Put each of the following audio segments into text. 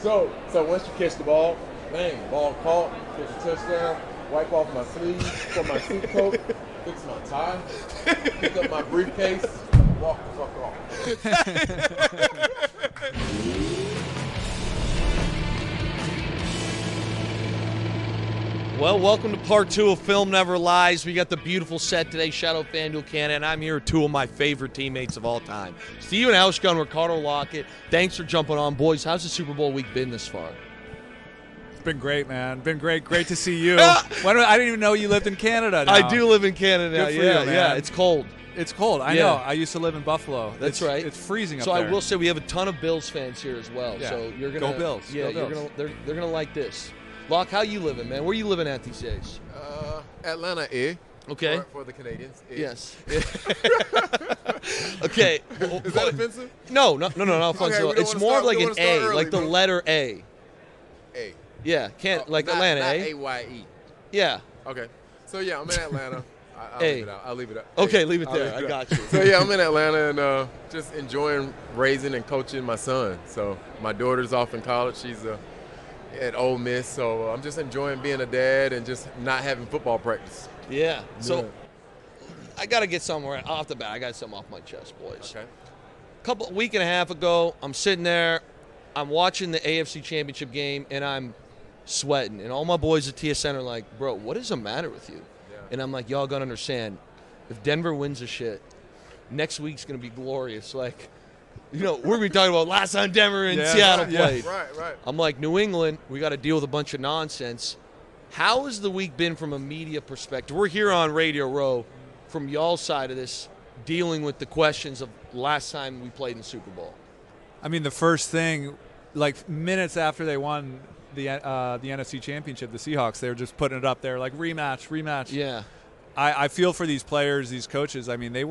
So once you catch the ball, bang, ball caught, catch a touchdown, wipe off my sleeves, put my suit coat, fix my tie, pick up my briefcase, walk the fuck off. Well, welcome to part 2 of Film Never Lies. We got the beautiful set today, Shadow FanDuel Canada, and I'm here with 2 of my favorite teammates of all time, Steven Hauschka and Ricardo Lockett. Thanks for jumping on. Boys, how's the Super Bowl week been this far? It's been great, man. Been great. Great to see you. I didn't even know you lived in Canada now. I do live in Canada now. Good for you, man. Yeah, it's cold. It's cold. I know. I used to live in Buffalo. That's right. It's freezing up there. there. So I will say we have a ton of Bills fans here as well. Yeah. So you're gonna go Bills. Yeah, go Bills. they're gonna like this. Lock, how you living, man? Where you living at these days? Atlanta, Okay. For the Canadians. Yes. Okay. Is that offensive? No, not offensive. Okay, it's more of like an A, early, like the letter A. A. Yeah, like not, Atlanta, not A? A-Y-E. Yeah. Okay. So, yeah, I'm in Atlanta. I'll A. leave it out. I'll leave it out. Okay, A. leave it I'll there. leave I out. got you. So, yeah, I'm in Atlanta and just enjoying raising and coaching my son. So, my daughter's off in college. She's at Ole Miss. So, I'm just enjoying being a dad and just not having football practice. Yeah. So, I got to get somewhere off the bat. I got something off my chest, boys. Okay. Week and a half ago, I'm sitting there. I'm watching the AFC Championship game, and I'm sweating. And all my boys at TSN are like, bro, what is the matter with you? Yeah. And I'm like, y'all got to understand, if Denver wins the shit, next week's going to be glorious. Like, we're going to be talking about last time Denver and Seattle played. Right. I'm like, New England, we got to deal with a bunch of nonsense. How has the week been from a media perspective? We're here on Radio Row from y'all's side of this, dealing with the questions of last time we played in the Super Bowl. I mean, the first thing, like minutes after they won the NFC Championship, the Seahawks, they were just putting it up there like rematch. Yeah. I feel for these players, these coaches. I mean, they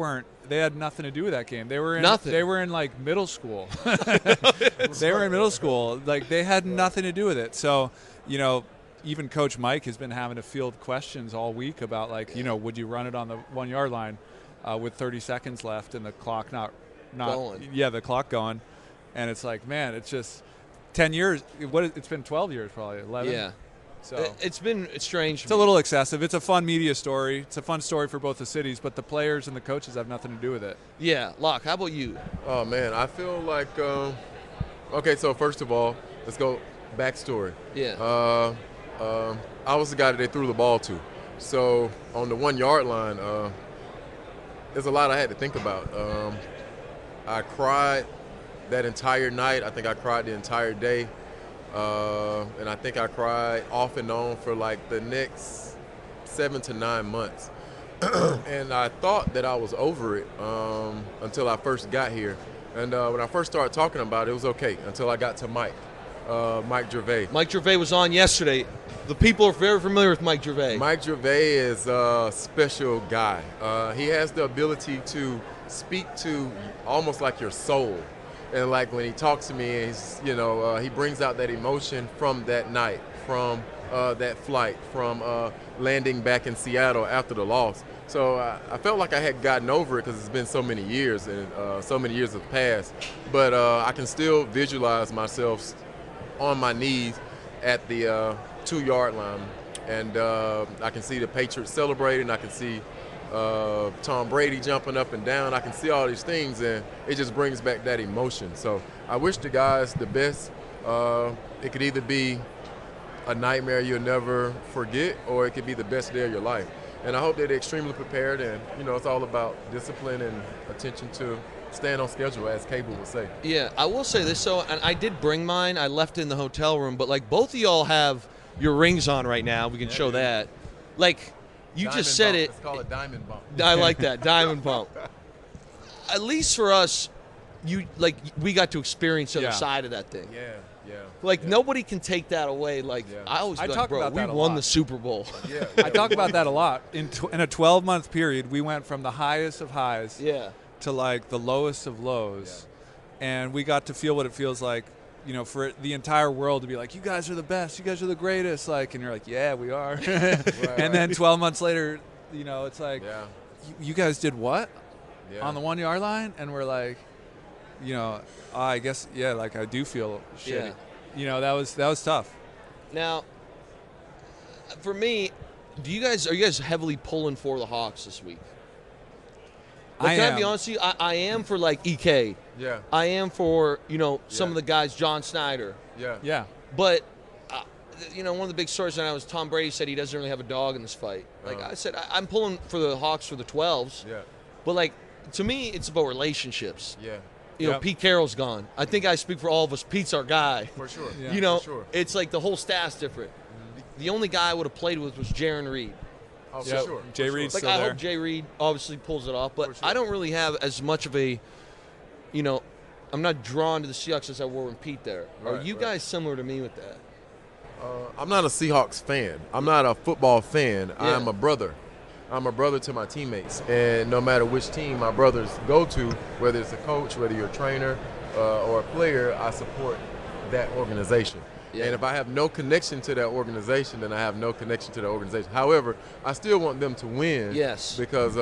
had nothing to do with that game. They were in Nothing. They were in like middle school. They were in middle school. Like they had nothing to do with it. So, even Coach Mike has been having to field questions all week about would you run it on the 1 yard line with 30 seconds left and the clock not going. Yeah, the clock going. And it's like, man, it's just 10 years. It's been 12 years, probably 11. Yeah. So it's been strange. It's a little excessive. It's a fun media story. It's a fun story for both the cities, but the players and the coaches have nothing to do with it. Yeah. Locke, how about you? Oh, man, I feel like, okay, so first of all, let's go backstory. Yeah. I was the guy that they threw the ball to. So on the 1 yard line, there's a lot I had to think about. I cried that entire night. I think I cried the entire day. And I think I cried off and on for like the next 7 to 9 months. And I thought that I was over it until I first got here. And when I first started talking about it, it was okay until I got to Mike Gervais. Mike Gervais was on yesterday. The people are very familiar with Mike Gervais. Mike Gervais is a special guy. He has the ability to speak to almost like your soul. And like when he talks to me, he's, he brings out that emotion from that night, from that flight, from landing back in Seattle after the loss. So I felt like I had gotten over it because it's been so many years and so many years have passed. But I can still visualize myself on my knees at the 2 yard line. And I can see the Patriots celebrating. I can see Tom Brady jumping up and down. I can see all these things, and it just brings back that emotion. So I wish the guys the best. It could either be a nightmare you'll never forget, or it could be the best day of your life. And I hope that they're extremely prepared, and, it's all about discipline and attention to staying on schedule, as Cable would say. Yeah, I will say this, and I did bring mine. I left it in the hotel room, but, both of y'all have your rings on right now. We can show that. You Diamond just said bump. it. Let's call it diamond bump. I like that, diamond bump. At least for us, we got to experience the other side of that thing. Yeah. Nobody can take that away. I always be talk bro, about we that a won lot. the Super Bowl. Yeah. I talk about that a lot. In a 12-month period, we went from the highest of highs Yeah. to the lowest of lows. And we got to feel what it feels like, for the entire world to be like, you guys are the best, you guys are the greatest. And you're like, yeah, we are. And then 12 months later, it's like, you guys did what? On the 1 yard line? And we're like, I guess, I do feel shitty. that was tough. Now, for me, are you guys heavily pulling for the Hawks this week? Like, can I be honest with you? I am for like EK. Yeah. I am for some of the guys, John Snyder. Yeah. But one of the big stories now was Tom Brady said he doesn't really have a dog in this fight. Like I said, I'm pulling for the Hawks for the 12s. Yeah. But like to me, it's about relationships. Yeah. Pete Carroll's gone. I think I speak for all of us. Pete's our guy. For sure. Yeah. For sure. It's like the whole staff's different. The only guy I would have played with was Jaron Reed. Oh, for sure. Jay Reed's Like still I there. hope Jay Reed obviously pulls it off, but For sure. I don't really have as much of a, I'm not drawn to the Seahawks as I were when Pete there. Are Right, you right. guys similar to me with that? I'm not a Seahawks fan. I'm not a football fan. Yeah. I'm a brother. I'm a brother to my teammates. And no matter which team my brothers go to, whether it's a coach, whether you're a trainer or a player, I support that organization. Yeah. And if I have no connection to that organization, then I have no connection to the organization. However, I still want them to win. Yes. Because,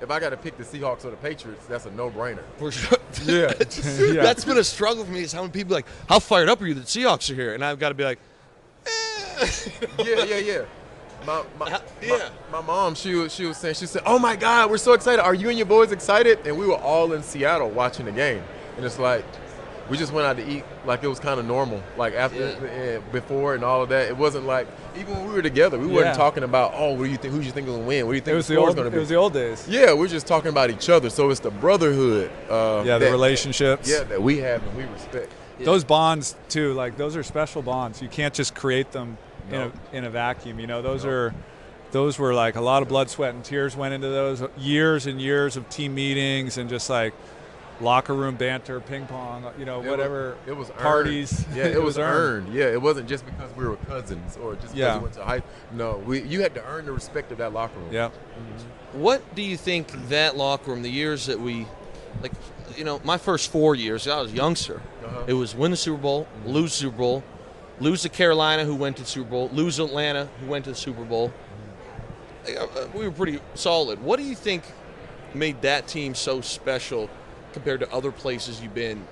if I got to pick the Seahawks or the Patriots, that's a no-brainer. For sure. Yeah. That's been a struggle for me is how many people are like, how fired up are you that Seahawks are here? And I've got to be like, Yeah. Yeah. My mom, she was saying, she said, "Oh my God, we're so excited! Are you and your boys excited?" And we were all in Seattle watching the game, and it's like we just went out to eat like it was kind of normal, like after, before, and all of that. It wasn't like even when we were together, we weren't talking about, "Oh, what do you think? Who do you think will win? What do you think the score is going to be?" It was the old days. Yeah, we're just talking about each other. So it's the brotherhood. The relationships. Yeah, that we have and we respect. Yeah. Those bonds too, like those are special bonds. You can't just create them No. in a vacuum. Those were like a lot of blood, sweat, and tears went into those, years and years of team meetings and just like locker room banter, ping pong, whatever. It was parties. Earned. Yeah, it was earned. Yeah, it wasn't just because we were cousins or just because we went to high. No, you had to earn the respect of that locker room. Yeah. what do you think that locker room, the years that we, like, my first 4 years, I was a youngster. It was win the Super Bowl, lose the Super Bowl, lose to Carolina, who went to the Super Bowl, lose to Atlanta, who went to the Super Bowl. We were pretty solid. What do you think made that team so special compared to other places you've been?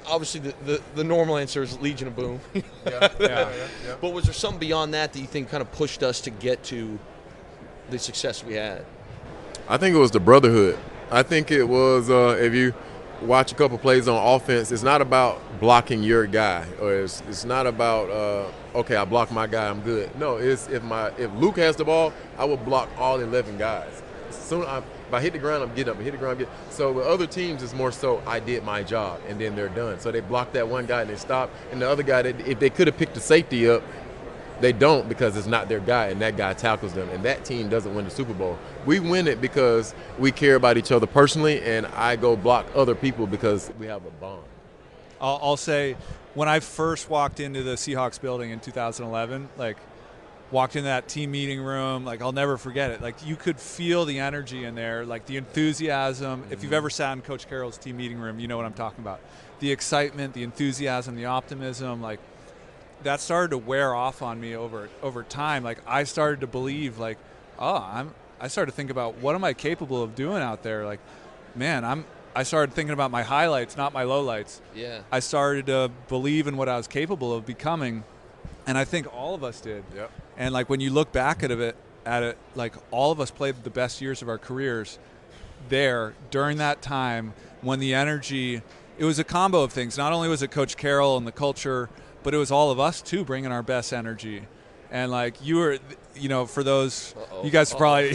Obviously, the normal answer is Legion of Boom. Yeah. But was there something beyond that you think kind of pushed us to get to the success we had? I think it was the brotherhood. I think it was, if you watch a couple plays on offense, it's not about blocking your guy, or it's not about okay, I block my guy, I'm good. No, it's if Luke has the ball, I will block all 11 guys. Soon if I hit the ground, I'm getting up. I hit the ground, I'm getting. So with other teams, it's more so I did my job and then they're done. So they block that one guy and they stop, and the other guy, if they could have picked the safety up, they don't, because it's not their guy, and that guy tackles them, and that team doesn't win the Super Bowl. We win it because we care about each other personally, and I go block other people because we have a bond. I'll say, when I first walked into the Seahawks building in 2011, walked into that team meeting room, I'll never forget it. You could feel the energy in there, the enthusiasm. If you've ever sat in Coach Carroll's team meeting room, you know what I'm talking about. The excitement, the enthusiasm, the optimism, that started to wear off on me over time. I started to believe, I started to think about, what am I capable of doing out there? I started thinking about my highlights, not my lowlights. Yeah. I started to believe in what I was capable of becoming, and I think all of us did. Yep. And when you look back at it, all of us played the best years of our careers there during that time, when the energy, it was a combo of things. Not only was it Coach Carroll and the culture, but it was all of us too bringing our best energy. And you were, for those, you guys probably,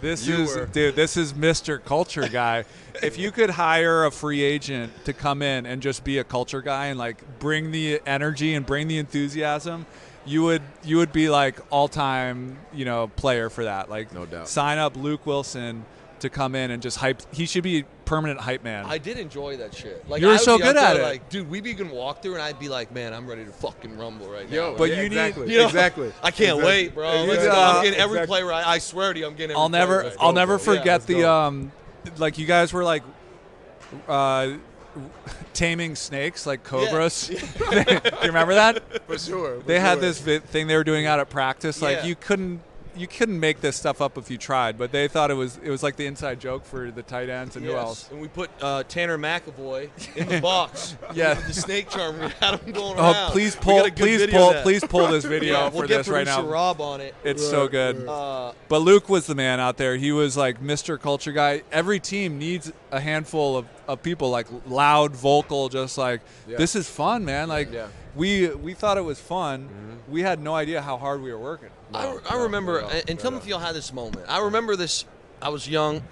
this is Mr. Culture Guy. If you could hire a free agent to come in and just be a culture guy and bring the energy and bring the enthusiasm, you would be all-time, player for that. No doubt. Sign up Luke Willson to come in and just hype. He should be permanent hype man. I did enjoy that shit. You were so good at it. Dude, we'd be gonna walk through and I'd be like, man, I'm ready to fucking rumble right now. Yo, but yeah, you exactly. need, exactly. I can't wait, bro. Let's go. I'm getting every play right. I swear to you, I'm getting every play right. I'll never bro. forget Yeah, you guys were taming snakes like cobras. Yeah. You remember that? For sure. They had this thing they were doing out at practice. Yeah. You couldn't you couldn't make this stuff up if you tried, but they thought it was like the inside joke for the tight ends and who else? And we put Tanner McAvoy in the box. Yeah. The snake charmer. We had him going around. Please We got pull, a good video of that. please pull this video We'll for get this right producer now. Rob on it. It's so good. But Luke was the man out there. He was like Mr. Culture Guy. Every team needs a handful of people like loud, vocal, just like this is fun, man. Like we thought it was fun. We had no idea how hard we were working. I remember, and tell me if y'all had this moment. I remember this. I was young.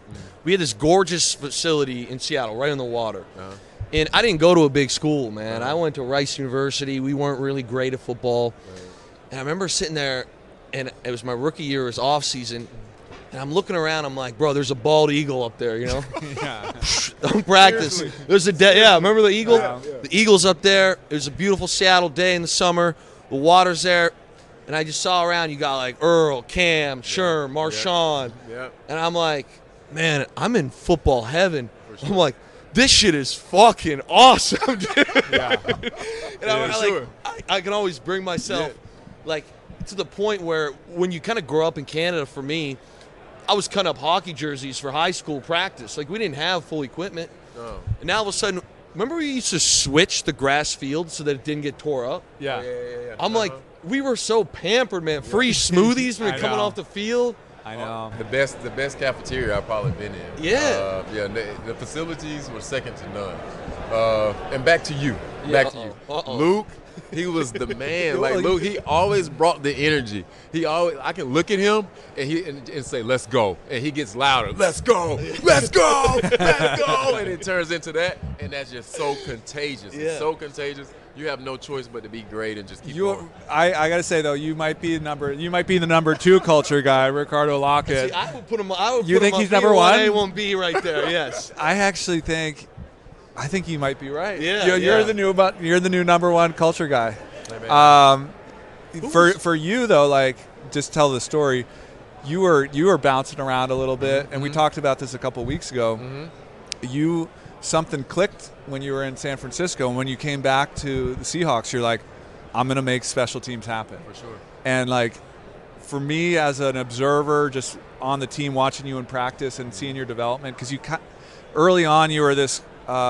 We had this gorgeous facility in Seattle, right on the water. And I didn't go to a big school, man. I went to Rice University. We weren't really great at football. And I remember sitting there, and it was my rookie year. It was off season. And I'm looking around. I'm like, bro, there's a bald eagle up there, you know? Don't practice. Seriously? There's a remember the eagle? Yeah. The eagle's up there. It was a beautiful Seattle day in the summer. The water's there. And I just saw around, you got like Earl, Cam, Sherm, Marshawn. And I'm like, man, I'm in football heaven. Sure. I'm like, this shit is fucking awesome, dude. And I can always bring myself like to the point where when you kind of grow up in Canada, for me, I was cutting up hockey jerseys for high school practice. Like, we didn't have full equipment. No. And now all of a sudden, remember we used to switch the grass field so that it didn't get tore up? Yeah. I'm like, we were so pampered, man. Free smoothies when you're coming off the field. I know. The best cafeteria I've probably been in. Yeah. The facilities were second to none. And back to you. Back to you. Luke, he was the man. Like, Luke, he always brought the energy. I can look at him and say, let's go. And he gets louder. Let's go. Let's go. Let's go. And it turns into that. And that's just so contagious. It's so contagious. You have no choice but to be great and just keep going. I gotta say though, you might be the number 2 culture guy, Ricardo Lockett. See, I would put him. You think he's number 1? A1B right there. Yes. I actually think you might be right. Yeah. You're the new number 1 culture guy. For you though, like, just tell the story. You were bouncing around a little bit, and we talked about this a couple weeks ago. Something clicked when you were in San Francisco, and when you came back to the Seahawks, you're like, I'm going to make special teams happen. For sure. And like, for me as an observer, just on the team, watching you in practice and seeing your development, because early on you were this, you were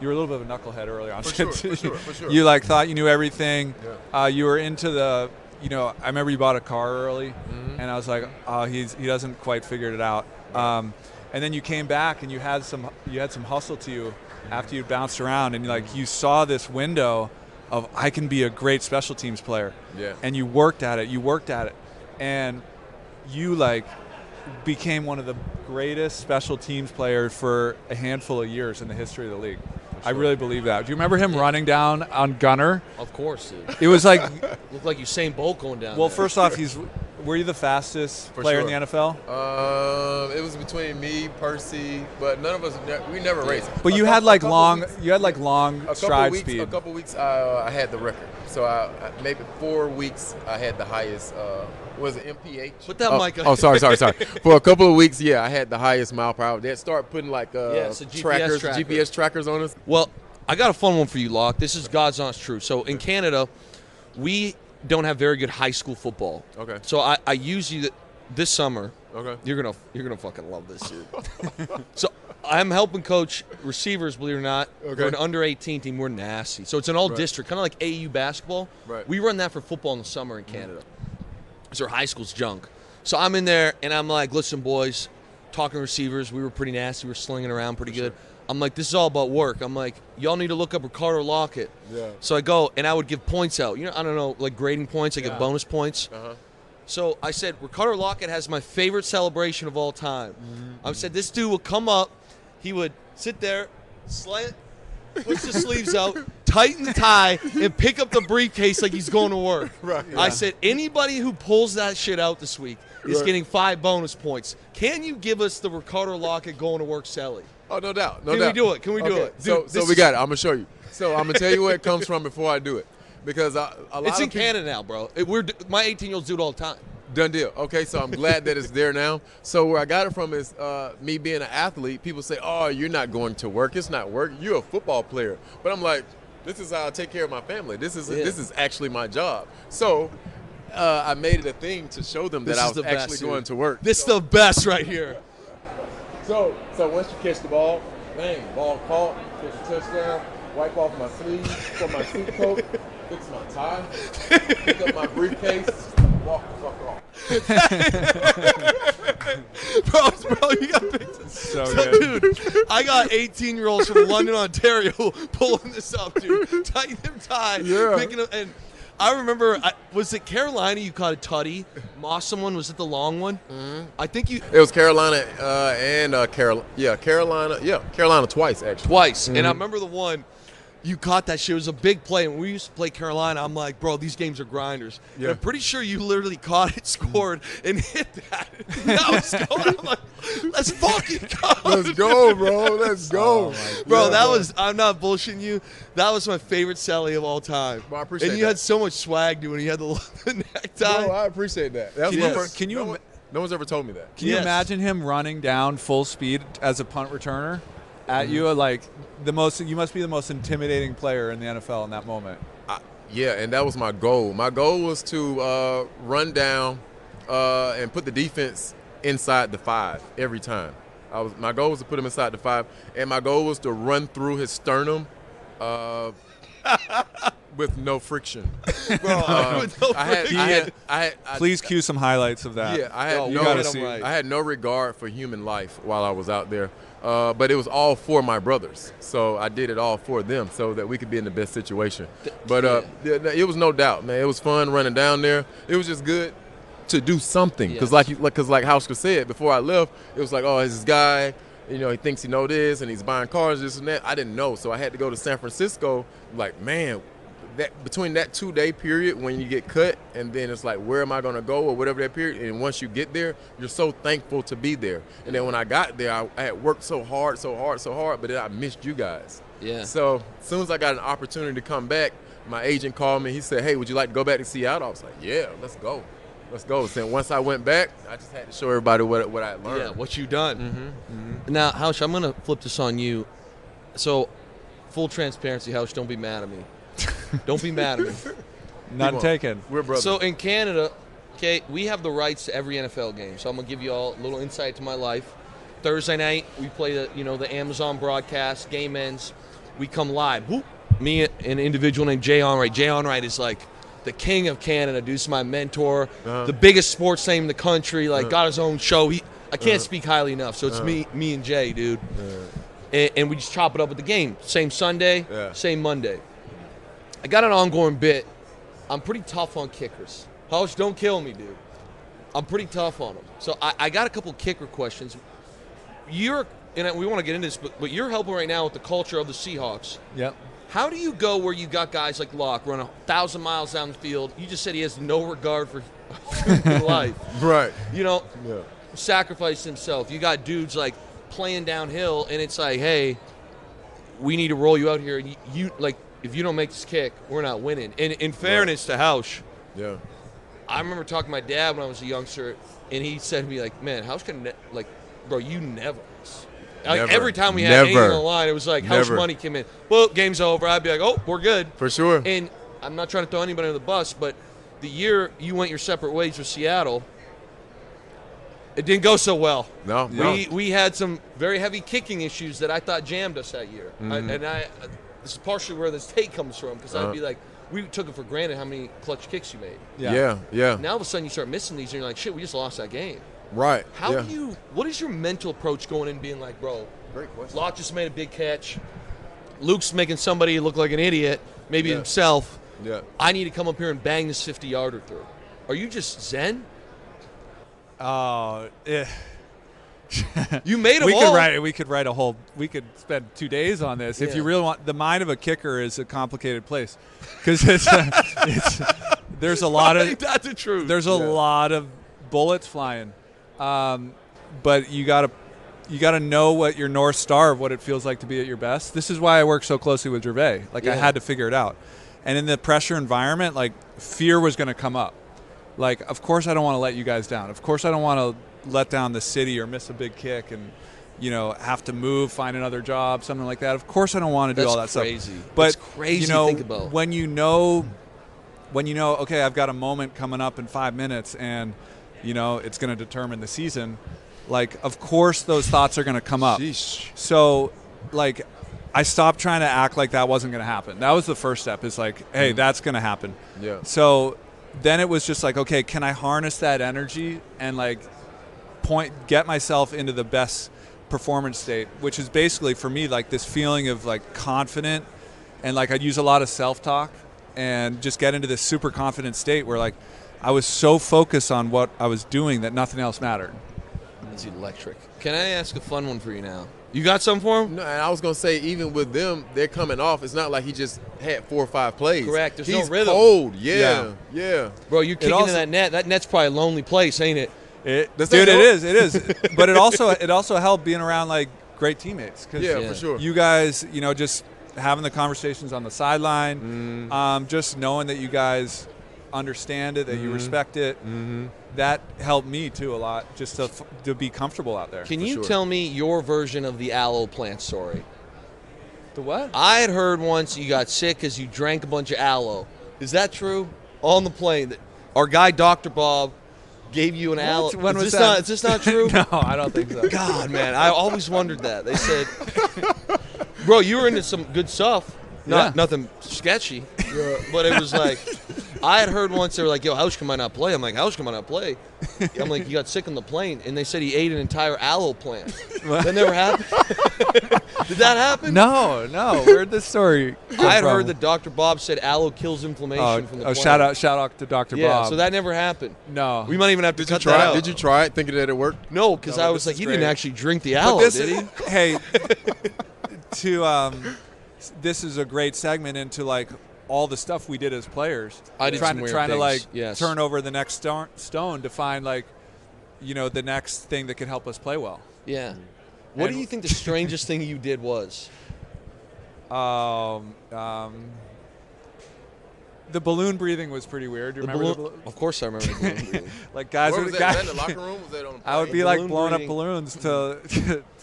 a little bit of a knucklehead early on. For sure. You like thought you knew everything. Yeah. You were into the, I remember you bought a car early, and I was like, oh, he doesn't quite figured it out. And then you came back and you had some hustle to you after you bounced around, and you saw this window of, I can be a great special teams player. Yeah. And you worked at it. And you became one of the greatest special teams players for a handful of years in the history of the league. Sure. I really believe that. Do you remember him running down on Gunner? Of course, dude. It was like looked like Usain Bolt going down. Well, there. first off, were you the fastest player in the NFL? It was between me, Percy, but none of us. We never raced. But you had long stride speed. A couple weeks, I had the record. So maybe 4 weeks, I had the highest. Was it MPH? Put that mic on. Oh, sorry. For a couple of weeks, I had the highest mile per hour. They'd start putting GPS trackers on us. Well, I got a fun one for you, Locke. This is God's honest truth. So in Canada, we don't have very good high school football. Okay. So I use you this summer. Okay. You're gonna fucking love this, dude. So I'm helping coach receivers, believe it or not, for an under 18 team. We're nasty. So it's an all district, kind of like AU basketball. Right. We run that for football in the summer in Canada. So our high school's junk. So I'm in there and I'm like, listen, boys, talking receivers, we were pretty nasty. We were slinging around pretty good. I'm like, this is all about work. I'm like, y'all need to look up Ricardo Lockett. Yeah. So I go and I would give points out. I don't know, like grading points. I give bonus points. So I said, Ricardo Lockett has my favorite celebration of all time. I said, this dude would come up. He would sit there, slant, push the sleeves out, tighten the tie, and pick up the briefcase like he's going to work. Right. I said, anybody who pulls that shit out this week is getting 5 bonus points. Can you give us the Ricardo Lockett going to work celly? Oh, no doubt. Can we do it? Can we do it? Dude, so we got it. I'm going to show you. So I'm going to tell you where it comes from before I do it. Because a lot it's in of people, Canada now, bro. My 18-year-olds do it all the time. Done deal. Okay, so I'm glad that it's there now. So where I got it from is me being an athlete. People say, oh, you're not going to work. It's not work. You're a football player. But I'm like, this is how I take care of my family. This is actually my job. So I made it a thing to show them that I was actually going to work. This is the best right here. So once you catch the ball, bang, ball caught, catch a touchdown, wipe off my sleeves, put my suit coat, fix my tie, pick up my briefcase, walk the fuck off. bro, you got pictures. So good. Dude, I got 18-year-olds from London, Ontario pulling this up, dude. Tying their tie, picking up, and I remember, was it Carolina you caught a tutty? Moss someone, was it the long one? Mm-hmm. I think you. It was Carolina and Carolina. Yeah, Carolina twice, actually. Twice. Mm-hmm. And I remember the one. You caught that shit. It was a big play. And when we used to play Carolina, I'm like, bro, these games are grinders. Yeah. And I'm pretty sure you literally caught it, scored, and hit that. That was going. I'm like, let's fucking go. Let's go, bro. Let's go. Bro, that was, I'm not bullshitting you. That was my favorite celly of all time. Well, I appreciate and you that. had so much swag, dude, when you had the necktie. Bro, I appreciate that. That was no one's ever told me that. Can you imagine him running down full speed as a punt returner at you? Like, you must be the most intimidating player in the NFL in that moment. Yeah, and that was my goal. My goal was to run down and put the defense inside the 5 every time. My goal was to put him inside the 5, and my goal was to run through his sternum with no friction. Bro, I had Please cue some highlights of that. Yeah, I had no regard for human life while I was out there. But it was all for my brothers. So I did it all for them so that we could be in the best situation. But it was no doubt, man. It was fun running down there. It was just good to do something. Because like Hauschka said, before I left, it was like, oh, it's this guy. You know, he thinks he know this, and he's buying cars, this and that. I didn't know. So I had to go to San Francisco. Like, man, between that 2-day period when you get cut and then it's like, where am I going to go or whatever that period, and once you get there, you're so thankful to be there. And then when I got there, I had worked so hard, but then I missed you guys. Yeah. So as soon as I got an opportunity to come back, my agent called me. He said, hey, would you like to go back to Seattle? I was like, yeah, let's go. So once I went back, I just had to show everybody what I learned. Yeah, what you done. Mm-hmm. Now, Hausch, I'm going to flip this on you. So, full transparency, Hausch, don't be mad at me. Don't be mad at me. None taken. We're brothers. So in Canada, okay, we have the rights to every NFL game. So I'm gonna give you all a little insight to my life. Thursday night, we play the Amazon broadcast. Game ends, we come live. Whoop. Me and an individual named Jay Onright. Jay Onright is like the king of Canada. Dude's my mentor, the biggest sports name in the country. Like got his own show. I can't speak highly enough. So it's me and Jay, dude. And we just chop it up with the game. Same Sunday, same Monday. I got an ongoing bit. I'm pretty tough on kickers. Hausch, don't kill me, dude. I'm pretty tough on them. So I got a couple kicker questions. We want to get into this, but you're helping right now with the culture of the Seahawks. Yep. How do you go where you got guys like Locke run 1,000 miles down the field? You just said he has no regard for life. Right. Sacrifice himself. You got dudes like playing downhill, and it's like, hey, we need to roll you out here. And you like, if you don't make this kick, we're not winning. And in fairness to Hausch, I remember talking to my dad when I was a youngster, and he said to me, like, man, Hausch can, bro, you never. Like, every time we had anything on the line, it was like, Hausch money came in. Well, game's over. I'd be like, oh, we're good. For sure. And I'm not trying to throw anybody under the bus, but the year you went your separate ways with Seattle, it didn't go so well. No. We had some very heavy kicking issues that I thought jammed us that year. Mm-hmm. This is partially where this take comes from, because I'd be like, we took it for granted how many clutch kicks you made. Yeah. Now all of a sudden you start missing these, and you're like, shit, we just lost that game. Right. What is your mental approach going in being like, bro, great question. Locke just made a big catch. Luke's making somebody look like an idiot, maybe himself. Yeah. I need to come up here and bang this 50-yarder through. Are you just zen? Oh, yeah. You made them all. We could write a whole. We could spend 2 days on this if you really want. The mind of a kicker is a complicated place because there's a lot of. That's the truth. There's a lot of bullets flying, but you gotta know what your North Star of what it feels like to be at your best. This is why I work so closely with Gervais. Like I had to figure it out, and in the pressure environment, like fear was going to come up. Like, of course I don't want to let you guys down. Of course I don't want to let down the city or miss a big kick and, have to move, find another job, something like that. Of course I don't want to do all that stuff. But that's crazy to think about. When you know when you know, okay, I've got a moment coming up in 5 minutes and, you know, it's going to determine the season, like, of course those thoughts are going to come up. Sheesh. So, like, I stopped trying to act like that wasn't going to happen. That was the first step, is like, hey, that's going to happen. Yeah. So then it was just like, okay, can I harness that energy and, like, get myself into the best performance state, which is basically for me like this feeling of like confident, and like I'd use a lot of self-talk and just get into this super confident state where like I was so focused on what I was doing that nothing else mattered. That's electric. Can I ask a fun one for you now? You got something for him? No, and I was gonna say, even with them, they're coming off. It's not like he just had 4 or 5 plays. Correct. There's He's no rhythm. cold. Yeah. Bro, you're kicking also- in that net. That net's probably a lonely place, ain't it? Does Dude, that help? it is. But it also helped being around like great teammates. 'Cause Yeah, Yeah. for sure. you guys, you know, just having the conversations on the sideline, just knowing that you guys understand it, that you respect it, that helped me too a lot, just to be comfortable out there. Can For you sure. tell me your version of the aloe plant story? The what? I had heard once you got sick because you drank a bunch of aloe. Is that true? On the plane, that our guy Dr. Bob gave you an aloe. When was is that? Is this not true? No, I don't think so. God, man, I always wondered that. They said, bro, you were into some good stuff. Nothing sketchy, but it was like, I had heard once they were like, yo, Hauschka might not play. I'm like, Hauschka might not play. I'm like, you got sick on the plane, and they said he ate an entire aloe plant. That never happened? Did that happen? No. Where'd this story come I had from? heard that Dr. Bob said aloe kills inflammation from the plane. shout out to Dr. Yeah, Bob. so that never happened. No. We might even have to Did you cut that try? out. Did you try it, thinking that it worked? No, because No, I but was this like, is he didn't great. actually drink the But aloe, this did he? Hey, this is a great segment into like all the stuff we did as players. I did trying some weird to things, like yes. turn over the next stone to find like, you know, the next thing that could help us play well. Yeah. What And- do you think the strangest thing you did was? The balloon breathing was pretty weird. Do you remember the balloon? Of course I remember the balloon breathing. Like guys Where were was that? guys. Was that in the locker room? Was that on the I would plane? be like Balloon blowing up breathing. balloons to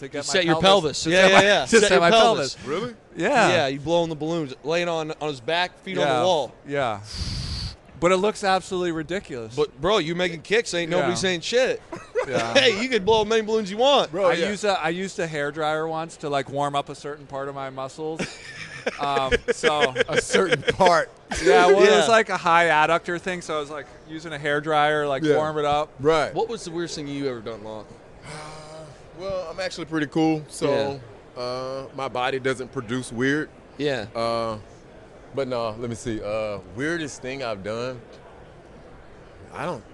get You my set your pelvis. Yeah. Just Set set your my pelvis. pelvis. Really? Yeah. Yeah, you blowing the balloons, laying on his back, feet on Yeah. the wall. Yeah. But it looks absolutely ridiculous. But bro, you making kicks, ain't nobody Yeah. saying shit. yeah. Hey, you could blow as many balloons you want. Bro, I yeah. used a hairdryer once to like warm up a certain part of my muscles. So a certain part. yeah, well, it Yeah. was like a high adductor thing. So I was like using a hairdryer, like Yeah. warm it up. Right. What was the weirdest thing you ever done, Lock? Well, I'm actually pretty cool, so my body doesn't produce weird. Yeah. But no, let me see. Weirdest thing I've done. I don't.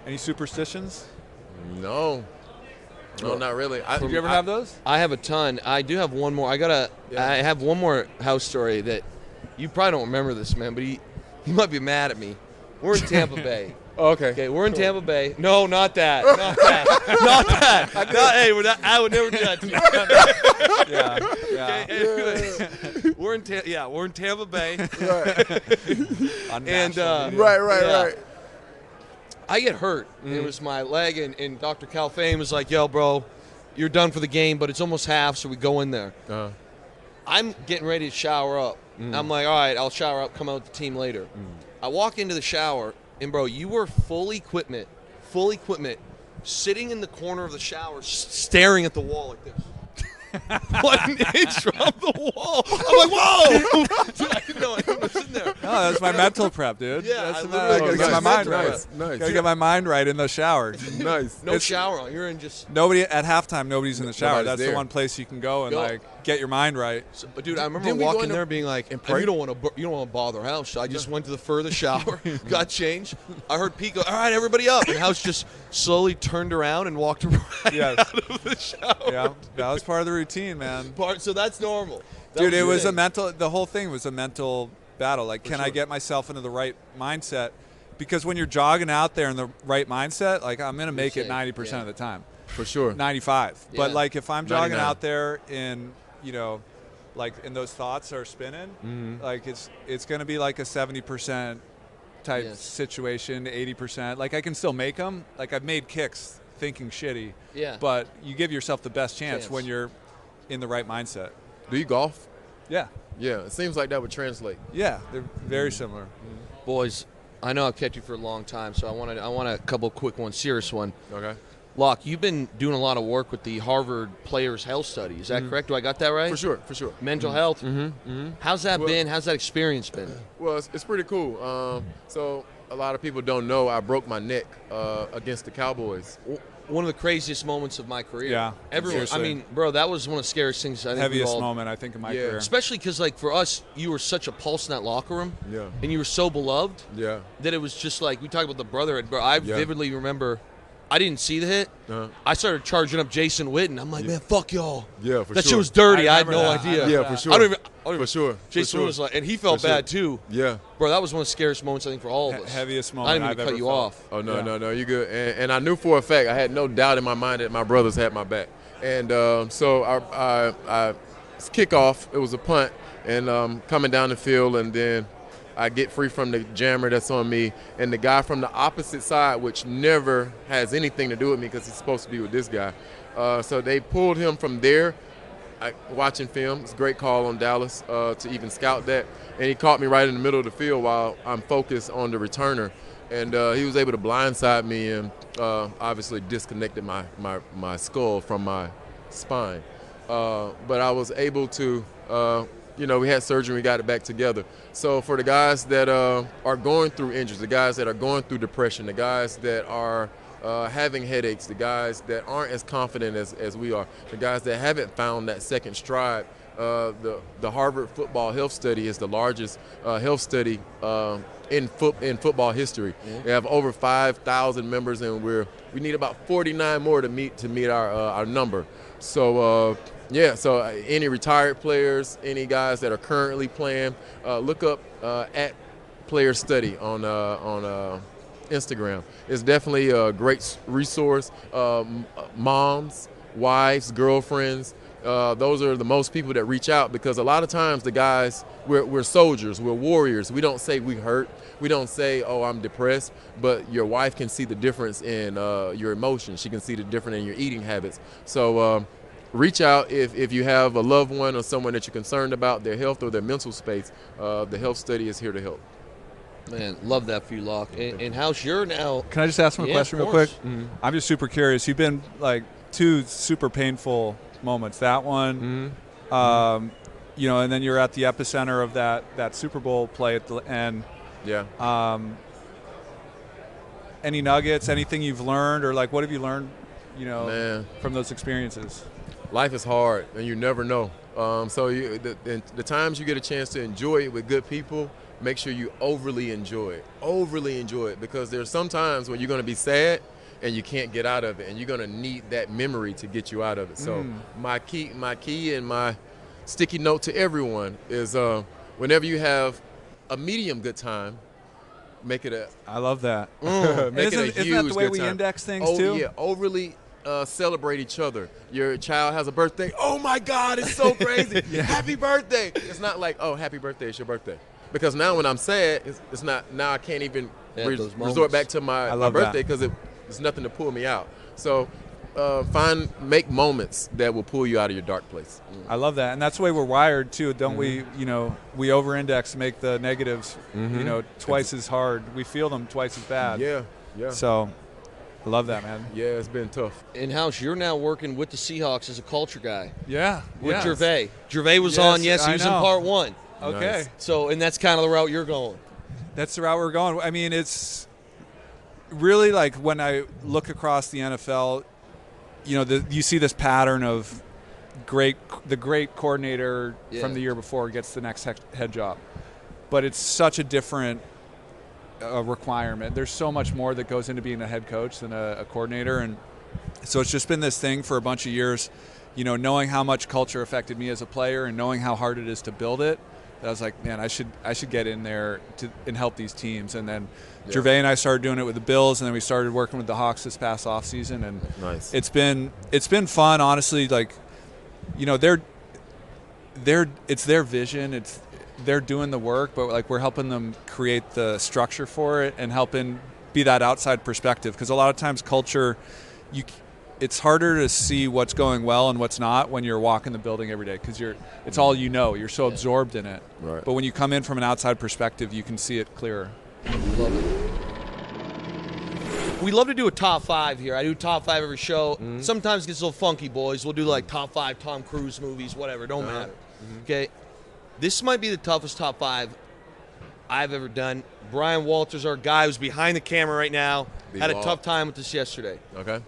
Any superstitions? No, not really. Did you ever have those? I have a ton. I do have one more. Yeah. I have one more house story that you probably don't remember this, man, but you might be mad at me. We're in Tampa Bay. Oh, okay. Okay, we're in Tampa Bay. No, not that. Not that. Not that. Hey, I would never do that to you. Yeah. Okay, anyways, we're in Tampa Bay. On And, national media. Right. I get hurt. It was my leg, and Dr. Calfane was like, yo, bro, you're done for the game, but it's almost half, so we go in there. I'm getting ready to shower up. I'm like, all right, I'll shower up, come out with the team later. I walk into the shower, and, bro, you were full equipment, sitting in the corner of the shower, staring at the wall like this. 1 inch from the wall. I'm like, whoa! I didn't know I was in there. No, that's my mental prep, dude. Yeah, that's I I literally gotta got get my my mind mental right. prep. Nice. Gotta get my mind right in the shower. Nice. No shower on. You're in just. Nobody at halftime. Nobody's in the shower. Nobody's That's there. the one place you can go and Go. like get your mind right. So, but dude, I remember Didn't we go walking in there being like, and pray? you don't want to bother House. So I just went to the furthest shower, got changed. I heard Pete go, all right, everybody up, and House just slowly turned around and walked right Yes. out of the shower. Yeah, that was part of the routine, man. So that's normal. That Dude, it your was thing. a mental. The whole thing was a mental battle. Like, can I sure. get myself into the right mindset? Because when you're jogging out there in the right mindset, like I'm gonna make it safe, 90% yeah. of the time, For sure. 95. Yeah. But like if I'm jogging 99. out there in, you know, like and those thoughts are spinning, like it's gonna be like a 70% type Yes. situation, 80%. Like I can still make them. Like I've made kicks thinking shitty. Yeah. But you give yourself the best chance Chance. when you're in the right mindset. Do you golf? Yeah. Yeah. It seems like that would translate. Yeah, they're very similar. Boys, I know I've kept you for a long time, so I want a couple quick ones, serious one. Okay. Locke, you've been doing a lot of work with the Harvard Players Health Study. Is that correct? Do I got that right? For sure. Mental health. How's that been? How's that experience been? Well, it's pretty cool. So a lot of people don't know I broke my neck against the Cowboys. One of the craziest moments of my career. Yeah, Everyone. I seriously. mean, bro, that was one of the scariest things I think Heaviest moment, I think, in my career. Especially because, like, for us, you were such a pulse in that locker room. Yeah. And you were so beloved. Yeah. That it was just like, we talked about the brotherhood, bro. I vividly remember, I didn't see the hit. I started charging up Jason Witten. I'm like, man, fuck y'all. Yeah, for that sure. shit was dirty. I had remember no that. idea. Yeah, for sure. I don't even. For sure. Jason was like, and he felt For bad sure. too. Yeah. Bro, that was one of the scariest moments I think for all of us. Heaviest I moment didn't I've even ever cut you felt. off. Oh, no, you're good. And I knew for a fact, I had no doubt in my mind that my brothers had my back. And so I kickoff, it was a punt, and coming down the field, and then I get free from the jammer that's on me, and the guy from the opposite side, which never has anything to do with me because he's supposed to be with this guy. So they pulled him from there. Watching film, it's a great call on Dallas to even scout that, and he caught me right in the middle of the field while I'm focused on the returner, and he was able to blindside me and obviously disconnected my skull from my spine, but I was able to, we had surgery, we got it back together. So for the guys that are going through injuries, the guys that are going through depression, the guys that are having headaches, the guys that aren't as confident as we are, the guys that haven't found that second stride. The Harvard Football Health Study is the largest health study in football history. We have over 5,000 members, and we need about 49 more to meet our number. So so any retired players, any guys that are currently playing, look up at Player Study on Instagram. It's definitely a great resource. Moms, wives, girlfriends, those are the most people that reach out, because a lot of times the guys, we're soldiers, we're warriors. We don't say we hurt. We don't say, oh, I'm depressed, but your wife can see the difference in your emotions. She can see the difference in your eating habits. So reach out if you have a loved one or someone that you're concerned about their health or their mental space. The health study is here to help. Man, love that for you, Locke. And how's your now? Can I just ask him a question real quick? I'm just super curious. You've been like two super painful moments. That one, and then you're at the epicenter of that Super Bowl play at the end. Yeah. Any nuggets? Anything you've learned, or like what have you learned? From those experiences. Life is hard, and you never know. So the times you get a chance to enjoy it with good people, make sure you overly enjoy it, because there's some times when you're going to be sad and you can't get out of it, and you're going to need that memory to get you out of it. So my key and my sticky note to everyone is whenever you have a medium good time, make it a I love that. make it a huge isn't that the way good we time. index things oh, too? Yeah, overly celebrate each other. Your child has a birthday. Oh my God, it's so crazy. Happy birthday. It's not like, oh, happy birthday, it's your birthday. Because now when I'm sad, it's not, now I can't even resort back to my birthday, because there's nothing to pull me out. So make moments that will pull you out of your dark place. I love that, and that's the way we're wired too, don't we? We over-index, make the negatives, twice as hard. We feel them twice as bad. Yeah. So, I love that, man. Yeah, it's been tough. In house, you're now working with the Seahawks as a culture guy. Yeah. With Gervais. Gervais was on. Yes, he was in part one. Okay. Nice. So, and that's kind of the route you're going. That's the route we're going. I mean, it's really like when I look across the NFL, you see this pattern of the great coordinator from the year before gets the next head job. But it's such a different requirement. There's so much more that goes into being a head coach than a coordinator. And so it's just been this thing for a bunch of years, knowing how much culture affected me as a player and knowing how hard it is to build it. I was like, man, I should get in there and help these teams. And then Gervais and I started doing it with the Bills, and then we started working with the Hawks this past offseason. And nice. It's been fun, honestly. Like, it's their vision. They're doing the work, but like we're helping them create the structure for it and helping be that outside perspective. Because a lot of times culture, it's harder to see what's going well and what's not when you're walking the building every day, because it's all you're so absorbed in it. Right. But when you come in from an outside perspective, you can see it clearer. Love it. We love to do a top 5 here. I do top 5 every show. Sometimes it gets a little funky, boys. We'll do like top 5 Tom Cruise movies, whatever. Don't matter. Okay? This might be the toughest top 5 I've ever done. Brian Walters, our guy who's behind the camera right now, had a tough time with this yesterday. Okay.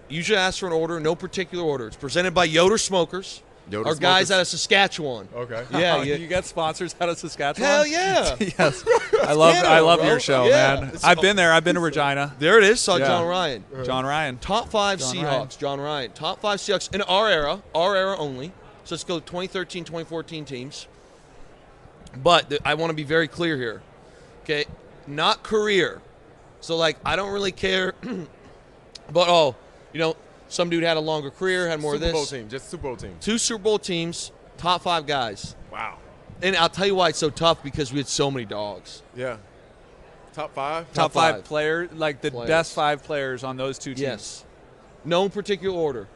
You should ask for an order, no particular order. It's presented by Yoder Smokers. Our guys out of Saskatchewan. Okay. Yeah, You got sponsors out of Saskatchewan? Hell yeah. Yes. I love bro. your show, Yeah. man. I've been there. I've been to Regina. There it is. Saw Yeah. John Ryan. John Ryan. Top 5 John Seahawks, Ryan. John Ryan. Top 5 Seahawks in our era only. So let's go 2013, 2014 teams. But I want to be very clear here. Okay? Not career. So, like, I don't really care. But, some dude had a longer career, had more Super of this. Bowl team, just Super Bowl team. 2 Super Bowl teams, top 5 guys. Wow. And I'll tell you why it's so tough, because we had so many dogs. Yeah. Top 5? Top 5 5 players, like the best 5 players on those 2 teams. Yes. No particular order.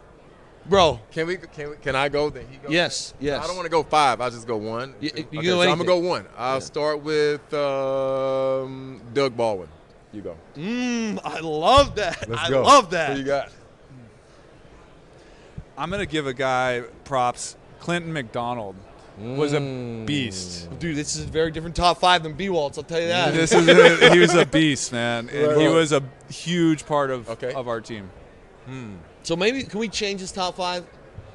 Bro. Can I go? Then he goes. Yes. Yes. I don't want to go 5. I'll just go 1. You Okay, go so I'm anything. gonna go 1. I'll start with Doug Baldwin. You go. I love that. Let's I go. love that. Who you got? I'm going to give a guy props. Clinton McDonald was a beast. Dude, this is a very different top 5 than B-Waltz, I'll tell you that. He was a beast, man. And Right. he was a huge part of our team. So maybe, can we change this top 5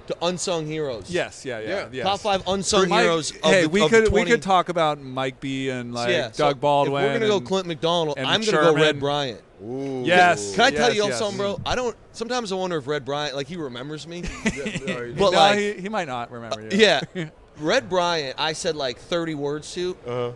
to unsung heroes? Yes, yeah. Yes. Top 5 unsung Mike, heroes of hey, the, we of could the 20. we could talk about Mike B and Doug Baldwin. If we're gonna go and- Clint McDonald, and I'm gonna go Sherman. Red Bryant. Ooh. Yes. Can I tell you all yes. something, bro? Sometimes I wonder if Red Bryant, like, he remembers me. But But No, like, he might not remember you. yeah, Red Bryant, I said like 30 words to.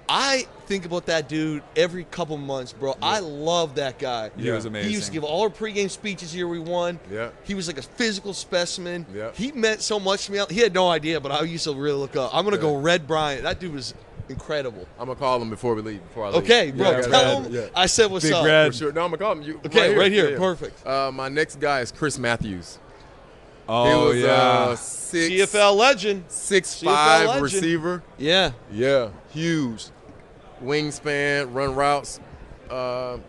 I think about that dude every couple months, bro. I love that guy. He was amazing. He used to give all our pregame speeches here we won. Yeah. He was like a physical specimen. Yeah. He meant so much to me. He had no idea, but I used to really look up. I'm going to go Red Bryant. That dude was incredible. I'm gonna call him before we leave. Before I leave. Okay, bro. Yeah, Tell Red. him Yeah. I said what's Big up. Red. For sure. No, I'm gonna call him. Okay, right here. Yeah. Perfect. My next guy is Chris Matthews. Oh, he was yeah. CFL legend. 6'5" legend. receiver. Yeah. Yeah, huge. Wingspan, run routes,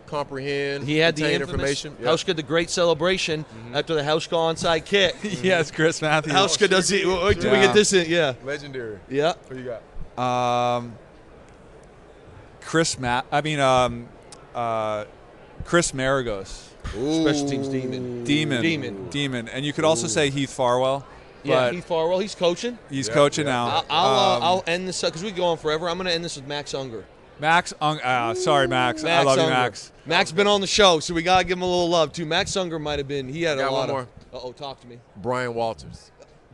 comprehend. He had the retain infamous information. Yeah. Hauschka, the great celebration after the Hauschka onside kick. Yes, Chris Matthews. Hauschka does it. Wait till we Yeah. get this in. Yeah. Legendary. Yeah. Who you got? Chris Maragos. Ooh. Special teams demon. Demon. And you could also say Heath Farwell. Yeah, But Heath Farwell. He's coaching. he's Yeah, coaching yeah. now. I'll end this because we go on forever. I'm going to end this with Max Unger. Sorry, Max. I love you, Unger. Max. Max been on the show, so we got to give him a little love, too. Max Unger might have been. He had Got a lot one of. Uh-oh, talk to me. Brian Walters.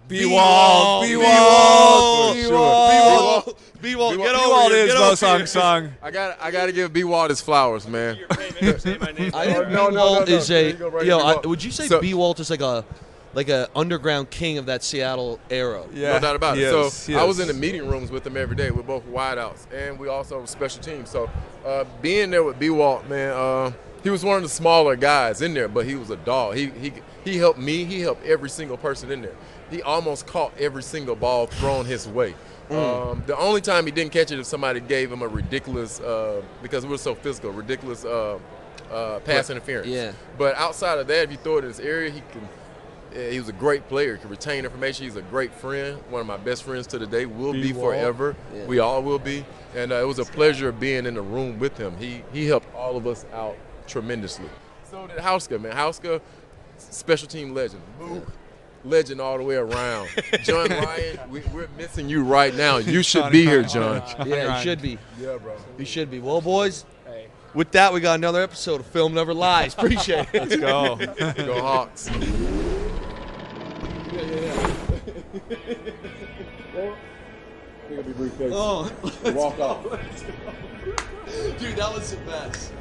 B-Wall. B-Wall. B-Wall. B-Wall. Get B-Wall over here. is Get most over here. unsung. I got to give B-Walt his flowers, man. I think No, B-Walt is There a. you go, right Yo, here, B-Walt. would you say So- B-Walt is like a underground king of that Seattle era? Yeah, No doubt about it. he is, So he I is. was in the meeting rooms with him every day. We're both wideouts, and we also special teams. So being there with B-Walt, man, he was one of the smaller guys in there, but he was a dog. He helped me. He helped every single person in there. He almost caught every single ball thrown his way. The only time he didn't catch it if somebody gave him a ridiculous, because we were so physical, ridiculous pass interference. Yeah. But outside of that, if you throw it in his area, he can. He was a great player. He could retain information. He's a great friend. One of my best friends to the day. Will be B-Wall. forever. Yeah. We all will be. And it was a pleasure being in the room with him. He helped all of us out tremendously. So did Hauschka, man. Hauschka, special team legend. Legend all the way around. John Ryan, we're missing you right now. You should be here, John. Yeah, he should be. Yeah, bro. He should be. Well, boys, with that, we got another episode of Film Never Lies. Appreciate it. Let's go. Go Hawks. Oh, Walk off. dude, that was the best.